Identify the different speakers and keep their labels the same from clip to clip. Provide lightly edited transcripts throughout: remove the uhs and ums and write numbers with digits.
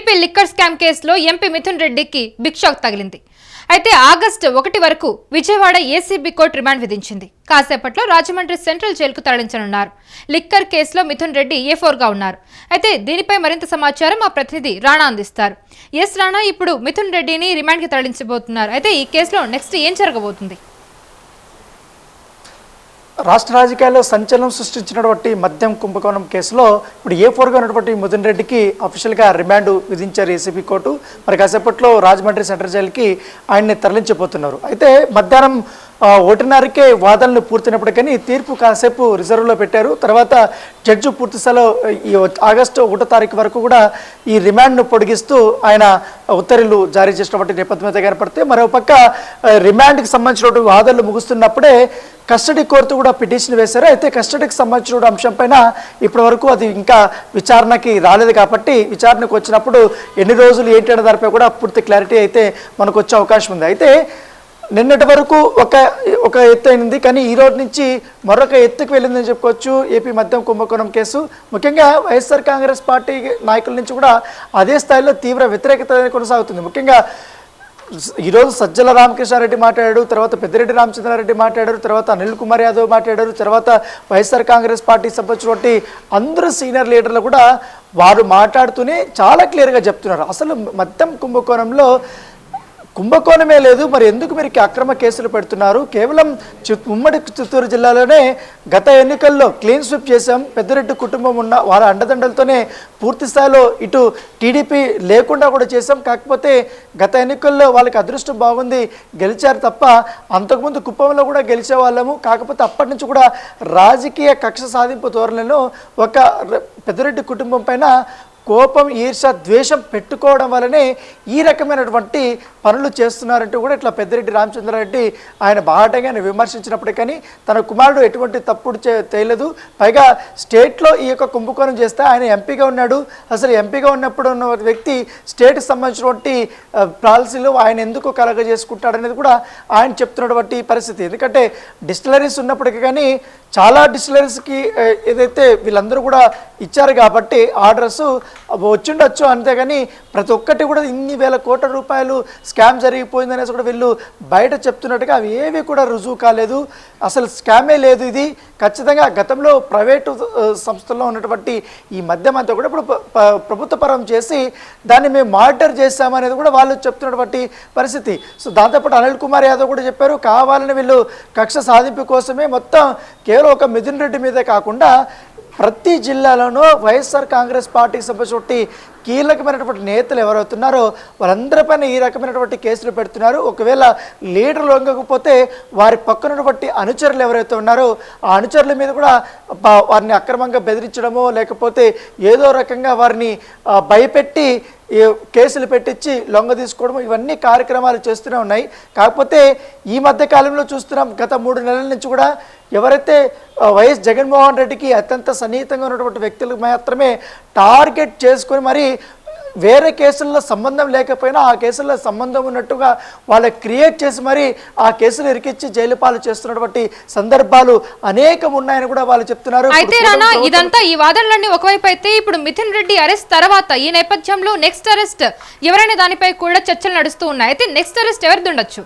Speaker 1: AP liquor scam కేసులో MP Mithun రెడ్డికి big shock తగిలింది. అయితే ఆగస్టు 1 వరకు విజయవాడ ఏసీబీ కోర్టు రిమాండ్ విధించింది. కాసేపట్లో రాజమండ్రి సెంట్రల్ జైలుకు తరలించనున్నారు. లిక్కర్ కేసులో మిథున్ రెడ్డి A4గా ఉన్నారు. అయితే దీనిపై మరింత సమాచారం మా ప్రతినిధి రాణా అందిస్తారు. రాణా, ఇప్పుడు మిథున్ రెడ్డిని రిమాండ్కి తరలించబోతున్నారు. అయితే ఈ కేసులో నెక్స్ట్ ఏం జరగబోతుంది?
Speaker 2: రాష్ట్ర రాజకీయాల్లో సంచలనం సృష్టించినటువంటి మద్యం కుంభకోణం కేసులో ఇప్పుడు A4గా ఉన్నటువంటి మిథున్ రెడ్డికి అఫీషియల్గా రిమాండ్ విధించారు ఏసీబీ కోర్టు. మరి కాసేపట్లో రాజమండ్రి సెంట్రల్ జైలుకి ఆయన్ని తరలించబోతున్నారు. అయితే మధ్యాహ్నం 1:30కే వాదనలు పూర్తయినప్పటికీ తీర్పు కాసేపు రిజర్వ్లో పెట్టారు. తర్వాత జడ్జి పూర్తిస్థాయిలో ఈ ఆగస్టు 1 వరకు కూడా ఈ రిమాండ్ను పొడిగిస్తూ ఆయన ఉత్తర్వులు జారీ చేసినటువంటి నేపథ్యం అయితే కనపడితే, మరోపక్క రిమాండ్కి సంబంధించినటువంటి వాదనలు ముగుస్తున్నప్పుడే కస్టడీ కోర్టు కూడా పిటిషన్ వేశారు. అయితే కస్టడీకి సంబంధించిన అంశం పైన ఇప్పటి వరకు అది ఇంకా విచారణకి రాలేదు కాబట్టి విచారణకు వచ్చినప్పుడు ఎన్ని రోజులు ఏంటి అనే దానిపై కూడా పూర్తి క్లారిటీ అయితే మనకు వచ్చే అవకాశం ఉంది. అయితే నిన్నటి వరకు ఒక ఎత్తు అయింది, కానీ ఈ రోజు నుంచి మరొక ఎత్తుకు వెళ్ళిందని చెప్పుకోవచ్చు ఏపీ మద్యం కుంభకోణం కేసు. ముఖ్యంగా వైఎస్ఆర్ కాంగ్రెస్ పార్టీ నాయకుల నుంచి కూడా అదే స్థాయిలో తీవ్ర వ్యతిరేకత కొనసాగుతుంది. ముఖ్యంగా ఈరోజు సజ్జల రామకృష్ణారెడ్డి మాట్లాడారు, తర్వాత పెద్దిరెడ్డి రామచంద్రారెడ్డి మాట్లాడారు, తర్వాత అనిల్ కుమార్ యాదవ్ మాట్లాడారు, తర్వాత వైఎస్ఆర్ కాంగ్రెస్ పార్టీ సంబంధించినటువంటి అందరూ సీనియర్ లీడర్లు కూడా వారు మాట్లాడుతూనే చాలా క్లియర్గా చెప్తున్నారు, అసలు మద్యం కుంభకోణమే లేదు, మరి ఎందుకు మీరు అక్రమ కేసులు పెడుతున్నారు? కేవలం ఉమ్మడి చిత్తూరు జిల్లాలోనే గత ఎన్నికల్లో క్లీన్ స్వీప్ చేశాం. పెద్దిరెడ్డి కుటుంబం ఉన్న వాళ్ళ అండదండలతోనే పూర్తి స్థాయిలో ఇటు టీడీపీ లేకుండా కూడా చేశాం. కాకపోతే గత ఎన్నికల్లో వాళ్ళకి అదృష్టం బాగుంది, గెలిచారు తప్ప అంతకుముందు కుప్పంలో కూడా గెలిచే వాళ్ళము. కాకపోతే అప్పటి నుంచి కూడా రాజకీయ కక్ష సాధింపు ధోరణిలో ఒక పెద్దిరెడ్డి కుటుంబం పైన కోపం, ఈర్ష, ద్వేషం పెట్టుకోవడం వల్లనే ఈ రకమైనటువంటి పనులు చేస్తున్నారంటూ కూడా ఇట్లా పెద్దిరెడ్డి రామచంద్రారెడ్డి ఆయన బాహటంగా విమర్శించినప్పటికీ తన కుమారుడు ఎటువంటి తప్పుడు చేయలేదు. పైగా స్టేట్లో ఈ యొక్క కుంభకోణం చేస్తే ఆయన ఎంపీగా ఉన్నాడు. అసలు ఎంపీగా ఉన్నప్పుడు ఉన్న వ్యక్తి స్టేట్కి సంబంధించినటువంటి పాలసీలు ఆయన ఎందుకు కలగజేసుకుంటాడనేది కూడా ఆయన చెప్తున్నటువంటి పరిస్థితి. ఎందుకంటే డిస్టిలరీస్ ఉన్నప్పటికీ కానీ చాలా డిస్టిలరీస్కి ఏదైతే వీళ్ళందరూ కూడా ఇచ్చారు కాబట్టి ఆర్డర్స్ వచ్చిండొచ్చు, అంతేగాని ప్రతి ఒక్కటి కూడా ఇన్ని వేల కోట్ల రూపాయలు స్కామ్ జరిగిపోయిందనేసి కూడా వీళ్ళు బయట చెప్తున్నట్టుగా అవి ఏవి కూడా రుజువు కాలేదు, అసలు స్కామే లేదు. ఇది ఖచ్చితంగా గతంలో ప్రైవేటు సంస్థల్లో ఉన్నటువంటి ఈ మద్యం అంతా కూడా ఇప్పుడు ప్రభుత్వపరం చేసి దాన్ని మేము మానిటర్ చేస్తామనేది కూడా వాళ్ళు చెప్తున్నటువంటి పరిస్థితి. సో దాంతోపాటు అనిల్ కుమార్ యాదవ్ కూడా చెప్పారు, కావాలని వీళ్ళు కక్ష సాధింపు కోసమే మొత్తం కేవలం ఒక మిథున్ రెడ్డి మీదే కాకుండా ప్రతి జిల్లాలోనూ వైఎస్ఆర్ కాంగ్రెస్ పార్టీకి సంబంధించి కీలకమైనటువంటి నేతలు ఎవరవుతున్నారో వాళ్ళందరిపైన ఈ రకమైనటువంటి కేసులు పెడుతున్నారు. ఒకవేళ లీడర్ లొంగకపోతే వారి పక్కనటువంటి అనుచరులు ఎవరైతే ఉన్నారో ఆ అనుచరుల మీద కూడా వారిని అక్రమంగా బెదిరించడమో లేకపోతే ఏదో రకంగా వారిని భయపెట్టి కేసులు పెట్టించి లొంగ తీసుకోవడం, ఇవన్నీ కార్యక్రమాలు చేస్తూనే ఉన్నాయి. కాకపోతే ఈ మధ్య కాలంలో చూస్తున్నాం, గత 3 నెలల నుంచి కూడా ఎవరైతే వైఎస్ జగన్మోహన్ రెడ్డికి అత్యంత సన్నిహితంగా ఉన్నటువంటి వ్యక్తులు మాత్రమే టార్గెట్ చేసుకొని మరి వేరే కేసుల్లో సంబంధం లేకపోయినా ఆ కేసుల్లో సంబంధం ఉన్నట్టుగా వాళ్ళకి క్రియేట్ చేసి మరి ఆ కేసులు ఇరికిచ్చి జైలు పాలు చేస్తున్నటువంటి సందర్భాలు అనేకం ఉన్నాయని కూడా వాళ్ళు చెప్తున్నారు.
Speaker 1: అయితే రానా, ఇదంతా ఈ వాదనలన్నీ ఒకవైపు అయితే ఇప్పుడు మిథున్ రెడ్డి అరెస్ట్ తర్వాత ఈ నేపథ్యంలో నెక్స్ట్ అరెస్ట్ ఎవరైనా దానిపై కూడా చర్చలు నడుస్తూ ఉన్నాయి. అయితే నెక్స్ట్ అరెస్ట్ ఎవరిది ఉండొచ్చు?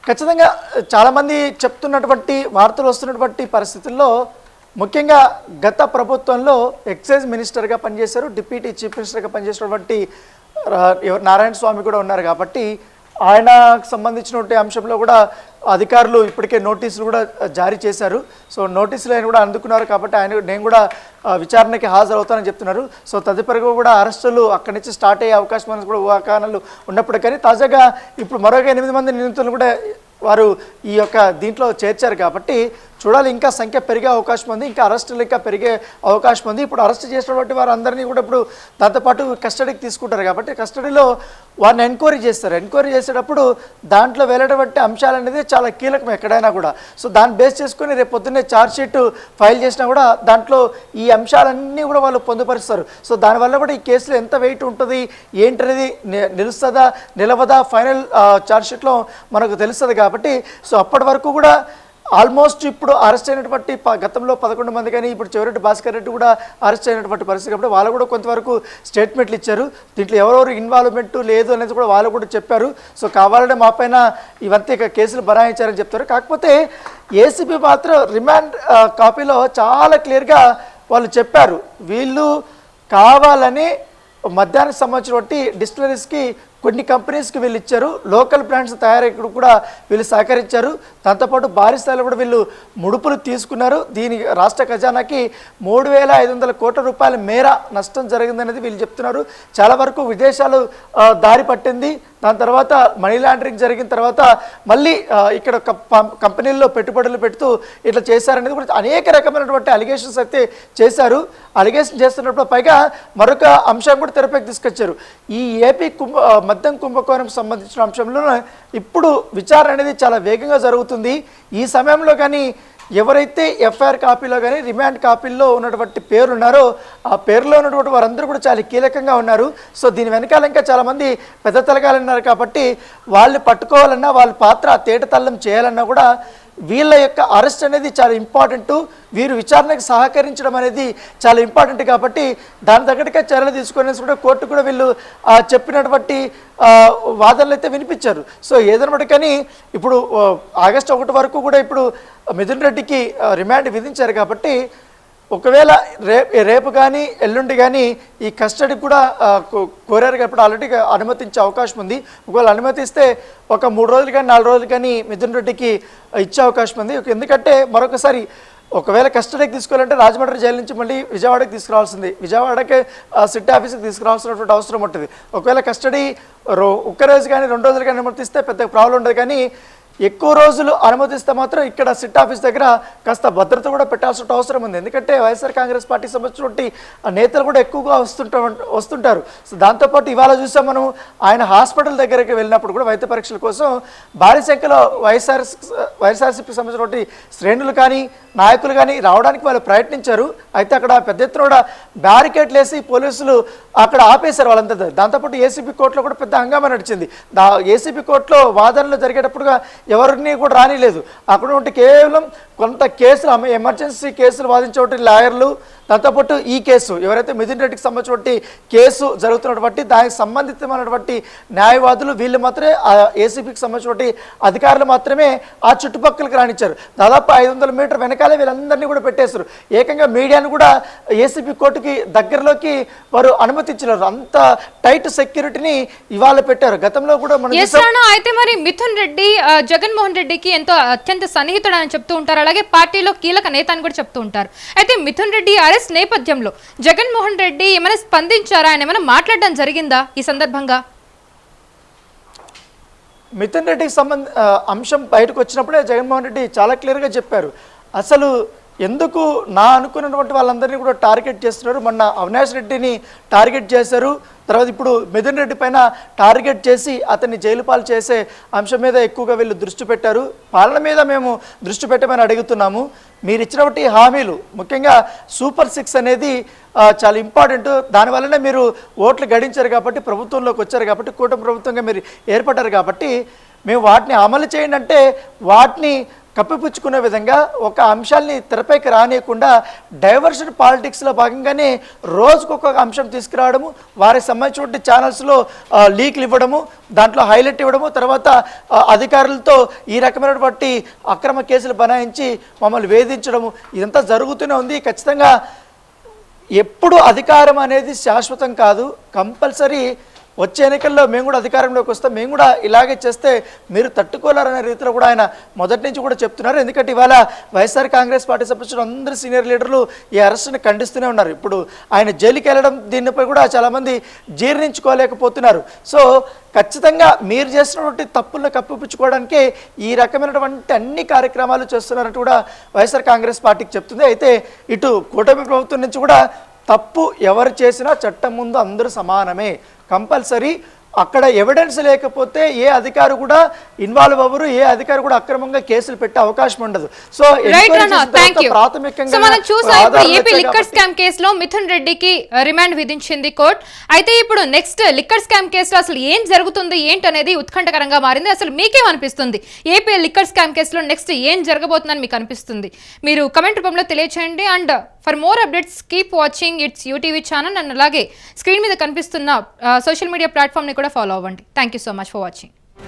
Speaker 2: ఖచ్చితంగా చాలామంది చెప్తున్నటువంటి వార్తలు వస్తున్నటువంటి పరిస్థితుల్లో ముఖ్యంగా గత ప్రభుత్వంలో ఎక్సైజ్ మినిస్టర్గా పనిచేశారు, డిప్యూటీ చీఫ్ మినిస్టర్గా పనిచేసినటువంటి నారాయణ స్వామి కూడా ఉన్నారు. కాబట్టి ఆయనకు సంబంధించినటువంటి అంశంలో కూడా అధికారులు ఇప్పటికే నోటీసులు కూడా జారీ చేశారు. సో నోటీసులు ఆయన కూడా అందుకున్నారు కాబట్టి నేను కూడా విచారణకి హాజరవుతానని చెప్తున్నారు. సో తదుపరిగా కూడా అరెస్టులు అక్కడి నుంచి స్టార్ట్ అయ్యే అవకాశం అనేది కూడా ఊహాకానాలు ఉన్నప్పుడు కానీ తాజాగా ఇప్పుడు మరొక 8 మంది నిందితులను కూడా వారు ఈ యొక్క దీంట్లో చేర్చారు. కాబట్టి చూడాలి, ఇంకా సంఖ్య పెరిగే అవకాశం ఉంది, ఇంకా అరెస్టులు ఇంకా పెరిగే అవకాశం ఉంది. ఇప్పుడు అరెస్ట్ చేసినటువంటి వారందరినీ కూడా ఇప్పుడు దాంతోపాటు కస్టడీకి తీసుకుంటారు కాబట్టి కస్టడీలో వారిని ఎంక్వైరీ చేస్తారు. ఎంక్వైరీ చేసేటప్పుడు దాంట్లో వెళ్ళేటువంటి అంశాలు అనేది చాలా కీలకం ఎక్కడైనా కూడా. సో దాన్ని బేస్ చేసుకుని రేపు పొద్దున్నే ఛార్జ్షీట్ ఫైల్ చేసినా కూడా దాంట్లో ఈ అంశాలన్నీ కూడా వాళ్ళు పొందుపరుస్తారు. సో దానివల్ల కూడా ఈ కేసులో ఎంత వెయిట్ ఉంటుంది ఏంటనేది నిలుస్తుందా నిలవదా ఫైనల్ ఛార్జ్షీట్లో మనకు తెలుస్తుంది. కాబట్టి సో అప్పటి వరకు కూడా ఆల్మోస్ట్ ఇప్పుడు అరెస్ట్ అయినటువంటి గతంలో 11 మంది కానీ ఇప్పుడు చివరెడ్డి భాస్కర్ రెడ్డి కూడా అరెస్ట్ అయినటువంటి పరిస్థితి కాబట్టి వాళ్ళు కూడా కొంతవరకు స్టేట్మెంట్లు ఇచ్చారు. దీంట్లో ఎవరెవరు ఇన్వాల్వ్మెంట్ లేదు అనేది కూడా వాళ్ళు కూడా చెప్పారు. సో కావాలనే మా పైన ఇవంతే కేసులు బనాయించారని చెప్తారు. కాకపోతే ఏసీబీ మాత్రం రిమాండ్ కాపీలో చాలా క్లియర్గా వాళ్ళు చెప్పారు, వీళ్ళు కావాలని మద్యానికి సంబంధించినటువంటి డిస్టిలరీస్కి కొన్ని కంపెనీస్కి వీళ్ళు ఇచ్చారు, లోకల్ బ్రాండ్స్ తయారీకి కూడా వీళ్ళు సహకరించారు. దాంతోపాటు భారీ స్థాయిలో కూడా వీళ్ళు ముడుపులు తీసుకున్నారు. దీని రాష్ట్ర ఖజానాకి 3,500 కోట్ల రూపాయల మేర నష్టం జరిగిందనేది వీళ్ళు చెప్తున్నారు. చాలా వరకు విదేశాలు దారి పట్టింది. దాని తర్వాత మనీ లాండరింగ్ జరిగిన తర్వాత మళ్ళీ ఇక్కడ కంపెనీల్లో పెట్టుబడులు పెడుతూ ఇట్లా చేశారనేది కూడా అనేక రకమైనటువంటి అలిగేషన్స్ అయితే చేశారు. అలిగేషన్ చేస్తున్నప్పుడు పైగా మరొక అంశం కూడా తెరపైకి తీసుకొచ్చారు. ఈ ఏపీ మద్యం కుంభకోణం సంబంధించిన అంశంలో ఇప్పుడు విచారణ అనేది చాలా వేగంగా జరుగుతుంది. ఈ సమయంలో కానీ ఎవరైతే ఎఫ్ఐఆర్ కాపీలో కానీ రిమాండ్ కాపీల్లో ఉన్నటువంటి పేర్లు ఉన్నారో ఆ పేరులో ఉన్నటువంటి వారందరూ కూడా చాలా కీలకంగా ఉన్నారు. సో దీని వెనకాల ఇంకా చాలామంది పెద్ద తలకాయలు ఉన్నారు కాబట్టి వాళ్ళు పట్టుకోవాలన్నా వాళ్ళ పాత్ర తేటతల్లం చేయాలన్నా కూడా వీళ్ళ యొక్క అరెస్ట్ అనేది చాలా ఇంపార్టెంట్. వీరు విచారణకు సహకరించడం అనేది చాలా ఇంపార్టెంట్ కాబట్టి దాని తగ్గట్టుగా చర్యలు తీసుకునేసి కూడా కోర్టు కూడా వీళ్ళు చెప్పినటువంటి వాదనలు అయితే వినిపించారు. సో ఏదన్నమాట కానీ ఇప్పుడు ఆగస్టు 1 వరకు కూడా ఇప్పుడు మిథున్ రెడ్డికి రిమాండ్ విధించారు కాబట్టి ఒకవేళ రేపు కానీ ఎల్లుండి కానీ ఈ కస్టడీ కూడా కోరారు కాబట్టి ఆల్రెడీ అనుమతించే అవకాశం ఉంది. ఒకవేళ అనుమతిస్తే ఒక 3 రోజులు కానీ 4 రోజులు కానీ మిథున్ రెడ్డికి ఇచ్చే అవకాశం ఉంది. ఎందుకంటే మరొకసారి ఒకవేళ కస్టడీకి తీసుకోవాలంటే రాజమండ్రి జైలు నుంచి మళ్ళీ విజయవాడకి తీసుకురావాల్సింది, విజయవాడకి సిటీ ఆఫీస్కి తీసుకురావాల్సినటువంటి అవసరం ఉంటుంది. ఒకవేళ కస్టడీ ఒక్క రోజు కానీ 2 రోజులు కానీ అనుమతిస్తే పెద్ద ప్రాబ్లం ఉండదు. కానీ ఎక్కువ రోజులు అనుమతిస్తే మాత్రం ఇక్కడ సిట్ ఆఫీస్ దగ్గర కాస్త భద్రత కూడా పెట్టాల్సిన అవసరం ఉంది. ఎందుకంటే వైఎస్ఆర్ కాంగ్రెస్ పార్టీకి సంబంధించినటువంటి నేతలు కూడా ఎక్కువగా వస్తుంటారు. సో దాంతోపాటు ఇవాళ చూసాం మనం ఆయన హాస్పిటల్ దగ్గరికి వెళ్ళినప్పుడు కూడా వైద్య పరీక్షల కోసం భారీ సంఖ్యలో వైఎస్ఆర్సీపీకి సంబంధించినటువంటి శ్రేణులు కానీ నాయకులు కానీ రావడానికి వాళ్ళు ప్రయత్నించారు. అయితే అక్కడ పెద్ద ఎత్తున కూడా బ్యారికేడ్లు వేసి పోలీసులు అక్కడ ఆపేశారు వాళ్ళంతా. దాంతోపాటు ఏసీబీ కోర్టులో కూడా పెద్ద హంగామా నడిచింది. ఏసీబీ కోర్టులో వాదనలు జరిగేటప్పుడుగా ఎవరిని కూడా రానిలేదు. అక్కడ ఉంటే కేవలం కొంత కేసులు ఎమర్జెన్సీ కేసులు వాదించేటువంటి లాయర్లు, దాంతోపాటు ఈ కేసు ఎవరైతే మిథున్ రెడ్డికి సంబంధించినటువంటి కేసు జరుగుతున్నటువంటి దానికి సంబంధితమైనటువంటి న్యాయవాదులు వీళ్ళు మాత్రమే ఏసీబీకి సంబంధించినటువంటి అధికారులు మాత్రమే ఆ చుట్టుపక్కలకి రానిచ్చారు. దాదాపు 500 మీటర్ వెనకాలే వీళ్ళందరినీ కూడా పెట్టేశారు. ఏకంగా మీడియాను కూడా ఏసీబీ కోర్టుకి దగ్గరలోకి వారు అనుమతించలేరు. అంత టైట్ సెక్యూరిటీని ఇవాళ పెట్టారు. గతంలో కూడా
Speaker 1: అయితే మరి మిథున్ రెడ్డి జగన్మోహన్ రెడ్డికి ఎంతో అత్యంత సన్నిహితుడు అని చెప్తూ ఉంటారు. అలాగే పార్టీలో కీలక నేత అని కూడా చెప్తూ ఉంటారు. అయితే మిథున్ రెడ్డి అరెస్ట్ నేపథ్యంలో జగన్మోహన్ రెడ్డి ఏమైనా స్పందించారా, ఆయన ఏమైనా మాట్లాడడం జరిగిందా ఈ సందర్భంగా?
Speaker 2: మిథున్ రెడ్డికి అంశం బయటకు వచ్చినప్పుడే జగన్మోహన్ రెడ్డి చాలా క్లియర్గా చెప్పారు, అసలు ఎందుకు నా అనుకున్నటువంటి వాళ్ళందరినీ కూడా టార్గెట్ చేస్తున్నారు. మొన్న అవినాష్ రెడ్డిని టార్గెట్ చేశారు, తర్వాత ఇప్పుడు మిథున్ రెడ్డి పైన టార్గెట్ చేసి అతన్ని జైలు పాలు చేసే అంశం మీద ఎక్కువగా వీళ్ళు దృష్టి పెట్టారు. పాలన మీద మేము దృష్టి పెట్టమని అడుగుతున్నాము. మీరు ఇచ్చినటువంటి హామీలు ముఖ్యంగా సూపర్ 6 అనేది చాలా ఇంపార్టెంట్. దానివల్లనే మీరు ఓట్లు గడించారు కాబట్టి, ప్రభుత్వంలోకి వచ్చారు కాబట్టి, కూటమి ప్రభుత్వంగా మీరు ఏర్పడ్డారు కాబట్టి మేము వాటిని అమలు చేయండి అంటే వాటిని కప్పిపుచ్చుకునే విధంగా ఒక అంశాన్ని తెరపైకి రానియకుండా డైవర్షన్ పాలిటిక్స్లో భాగంగానే రోజుకొక అంశం తీసుకురావడము, వారికి సంబంధించిన ఛానల్స్లో లీక్లు ఇవ్వడము, దాంట్లో హైలైట్ ఇవ్వడము, తర్వాత అధికారులతో ఈ రకమైనటువంటి అక్రమ కేసులు బనాయించి మమ్మల్ని వేధించడము, ఇదంతా జరుగుతూనే ఉంది. ఖచ్చితంగా ఎప్పుడు అధికారం అనేది శాశ్వతం కాదు. కంపల్సరీ వచ్చే ఎన్నికల్లో మేము కూడా అధికారంలోకి వస్తాం, మేము కూడా ఇలాగే చేస్తే మీరు తట్టుకోలేరనే రీతిలో కూడా ఆయన మొదటి నుంచి కూడా చెప్తున్నారు. ఎందుకంటే ఇవాళ వైఎస్ఆర్ కాంగ్రెస్ పార్టీ సంబంధించిన అందరు సీనియర్ లీడర్లు ఈ అరెస్ట్ని ఖండిస్తూనే ఉన్నారు. ఇప్పుడు ఆయన జైలుకి వెళ్ళడం దీనిపై కూడా చాలామంది జీర్ణించుకోలేకపోతున్నారు. సో ఖచ్చితంగా మీరు చేసినటువంటి తప్పులను కప్పిపుచ్చుకోవడానికే ఈ రకమైనటువంటి అన్ని కార్యక్రమాలు చేస్తున్నారంటూ కూడా వైఎస్ఆర్ కాంగ్రెస్ పార్టీకి చెప్తుంది. అయితే ఇటు కూటమి ప్రభుత్వం నుంచి కూడా తప్పు ఎవరు చేసినా చట్టం ముందు అందరూ సమానమే, కంపల్సరీ అక్కడ ఎవిడెన్స్ లేకపోతే ఏ అధికారి కూడా ఇన్వాల్వ్ అవ్వరు, ఏ అధికారి కూడా అక్రమంగా కేసులు పెట్టే అవకాశం ఉండదు. సో
Speaker 1: సో మనం చూసాం ఇప్పుడు ఏపీ లిక్కర్ స్కామ్ కేసులో మిథున్ రెడ్డికి రిమాండ్ విధించింది కోర్టు. అయితే ఇప్పుడు నెక్స్ట్ లిక్కర్ స్కామ్ కేసులో అసలు ఏం జరుగుతుంది ఏంటనేది ఉత్కంఠకరంగా మారింది. అసలు మీకేమనిపిస్తుంది? ఏపీ లిక్కర్ స్కామ్ కేసులో నెక్స్ట్ ఏం జరగబోతుందని మీకు అనిపిస్తుంది? మీరు కమెంట్ రూపంలో తెలియచేయండి. And for more updates keep watching it's UTV channel. And అలాగే స్క్రీన్ మీద కనిపిస్తున్న సోషల్ మీడియా ప్లాట్ఫామ్ని కూడా ఫాలో అవ్వండి. Thank you so much for watching.